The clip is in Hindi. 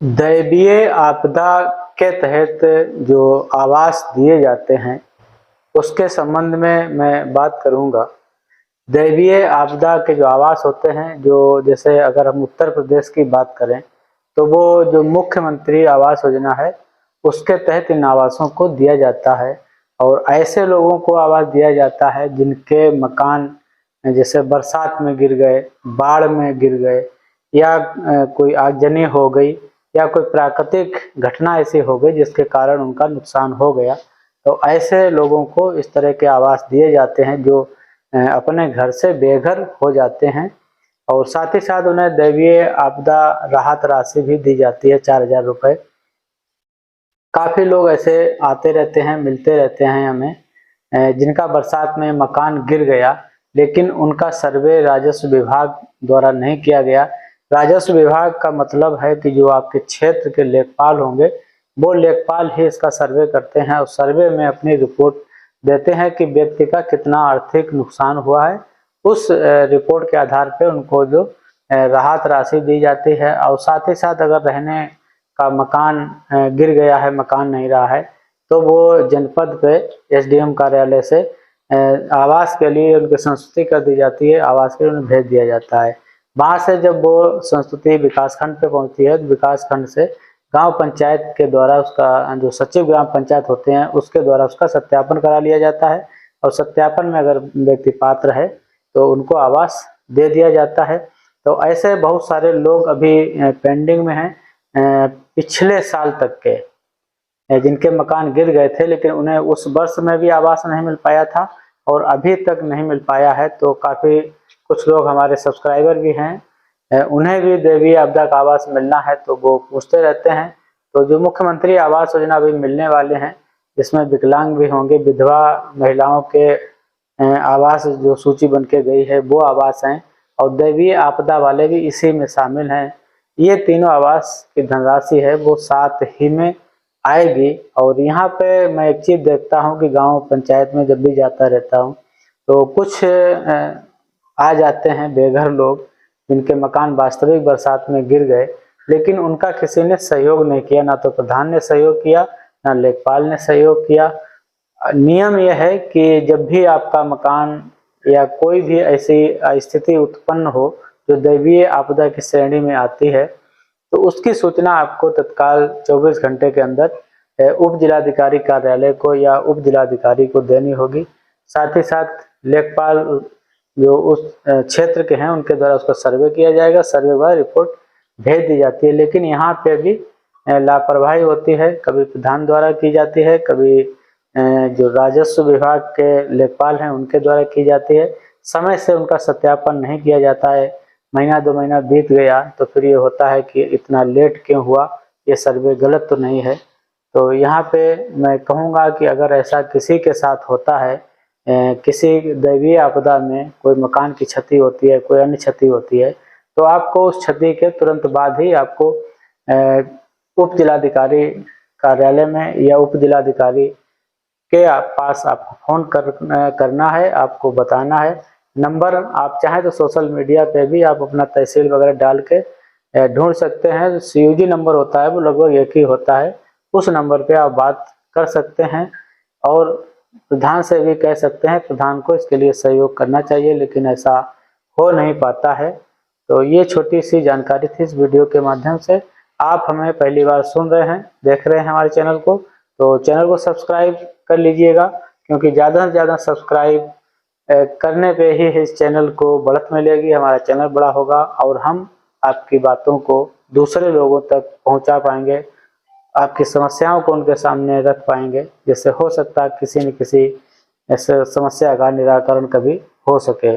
दैवीय आपदा के तहत जो आवास दिए जाते हैं उसके संबंध में मैं बात करूंगा। दैवीय आपदा के जो आवास होते हैं, जो जैसे अगर हम उत्तर प्रदेश की बात करें तो वो जो मुख्यमंत्री आवास योजना है उसके तहत इन आवासों को दिया जाता है। और ऐसे लोगों को आवास दिया जाता है जिनके मकान जैसे बरसात में गिर गए, बाढ़ में गिर गए, या कोई आगजनी हो गई, या कोई प्राकृतिक घटना ऐसी हो गई जिसके कारण उनका नुकसान हो गया। तो ऐसे लोगों को इस तरह के आवास दिए जाते हैं जो अपने घर से बेघर हो जाते हैं। और साथ ही साथ उन्हें दैवीय आपदा राहत राशि भी दी जाती है, 4,000 रुपये। काफ़ी लोग ऐसे आते रहते हैं, मिलते रहते हैं हमें, जिनका बरसात में मकान गिर गया लेकिन उनका सर्वे राजस्व विभाग द्वारा नहीं किया गया। राजस्व विभाग का मतलब है कि जो आपके क्षेत्र के लेखपाल होंगे वो लेखपाल ही इसका सर्वे करते हैं और सर्वे में अपनी रिपोर्ट देते हैं कि व्यक्ति का कितना आर्थिक नुकसान हुआ है। उस रिपोर्ट के आधार पे उनको जो राहत राशि दी जाती है। और साथ ही साथ अगर रहने का मकान गिर गया है, मकान नहीं रहा है, तो वो जनपद पे एसडीएम कार्यालय से आवास के लिए उनकी संस्तुति कर दी जाती है, आवास के लिए उन्हें भेज दिया जाता है। वहाँ से जब वो संस्तुति विकासखंड पे पहुँचती है तो विकासखंड से गांव पंचायत के द्वारा उसका जो सचिव ग्राम पंचायत होते हैं उसके द्वारा उसका सत्यापन करा लिया जाता है। और सत्यापन में अगर व्यक्ति पात्र है तो उनको आवास दे दिया जाता है। तो ऐसे बहुत सारे लोग अभी पेंडिंग में हैं, पिछले साल तक के, जिनके मकान गिर गए थे लेकिन उन्हें उस वर्ष में भी आवास नहीं मिल पाया था और अभी तक नहीं मिल पाया है। तो काफ़ी कुछ लोग हमारे सब्सक्राइबर भी हैं, उन्हें भी दैवीय आपदा का आवास मिलना है तो वो पूछते रहते हैं। तो जो मुख्यमंत्री आवास योजना अभी मिलने वाले हैं जिसमें विकलांग भी होंगे, विधवा महिलाओं के आवास जो सूची बन के गई है वो आवास हैं, और दैवीय आपदा वाले भी इसी में शामिल हैं। ये तीनों आवास की धनराशि है वो साथ ही में आएगी। और यहाँ पे मैं एक चीज़ देखता हूँ कि गांव पंचायत में जब भी जाता रहता हूँ तो कुछ आ जाते हैं बेघर लोग जिनके मकान वास्तविक बरसात में गिर गए लेकिन उनका किसी ने सहयोग नहीं किया, ना तो प्रधान ने सहयोग किया, ना लेखपाल ने सहयोग किया। नियम यह है कि जब भी आपका मकान या कोई भी ऐसी स्थिति उत्पन्न हो जो दैवीय आपदा की श्रेणी में आती है तो उसकी सूचना आपको तत्काल 24 घंटे के अंदर उप जिलाधिकारी कार्यालय को या उप जिलाधिकारी को देनी होगी। साथ ही साथ लेखपाल जो उस क्षेत्र के हैं उनके द्वारा उसका सर्वे किया जाएगा, सर्वे के बाद रिपोर्ट भेज दी जाती है। लेकिन यहाँ पे भी लापरवाही होती है, कभी प्रधान द्वारा की जाती है, कभी जो राजस्व विभाग के लेखपाल हैं उनके द्वारा की जाती है। समय से उनका सत्यापन नहीं किया जाता है, महीना 2 महीना बीत गया तो फिर ये होता है कि इतना लेट क्यों हुआ, ये सर्वे गलत तो नहीं है। तो यहाँ पे मैं कहूँगा कि अगर ऐसा किसी के साथ होता है, किसी दैवीय आपदा में कोई मकान की क्षति होती है, कोई अन्य क्षति होती है, तो आपको उस क्षति के तुरंत बाद ही आपको उप जिलाधिकारी कार्यालय में या उप जिलाधिकारी के पास आपको फोन करना है, आपको बताना है। नंबर आप चाहें तो सोशल मीडिया पे भी आप अपना तहसील वगैरह डाल के ढूंढ सकते हैं। सीयूजी नंबर होता है वो लगभग एक ही होता है, उस नंबर पे आप बात कर सकते हैं और प्रधान से भी कह सकते हैं। प्रधान को इसके लिए सहयोग करना चाहिए लेकिन ऐसा हो नहीं पाता है। तो ये छोटी सी जानकारी थी इस वीडियो के माध्यम से। आप हमें पहली बार सुन रहे हैं, देख रहे हैं हमारे चैनल को, तो चैनल को सब्सक्राइब कर लीजिएगा, क्योंकि ज़्यादा से ज़्यादा सब्सक्राइब करने पे ही इस चैनल को बढ़त मिलेगी, हमारा चैनल बड़ा होगा और हम आपकी बातों को दूसरे लोगों तक पहुंचा पाएंगे, आपकी समस्याओं को उनके सामने रख पाएंगे, जिससे हो सकता है किसी न किसी ऐसे समस्या का निराकरण कभी हो सके।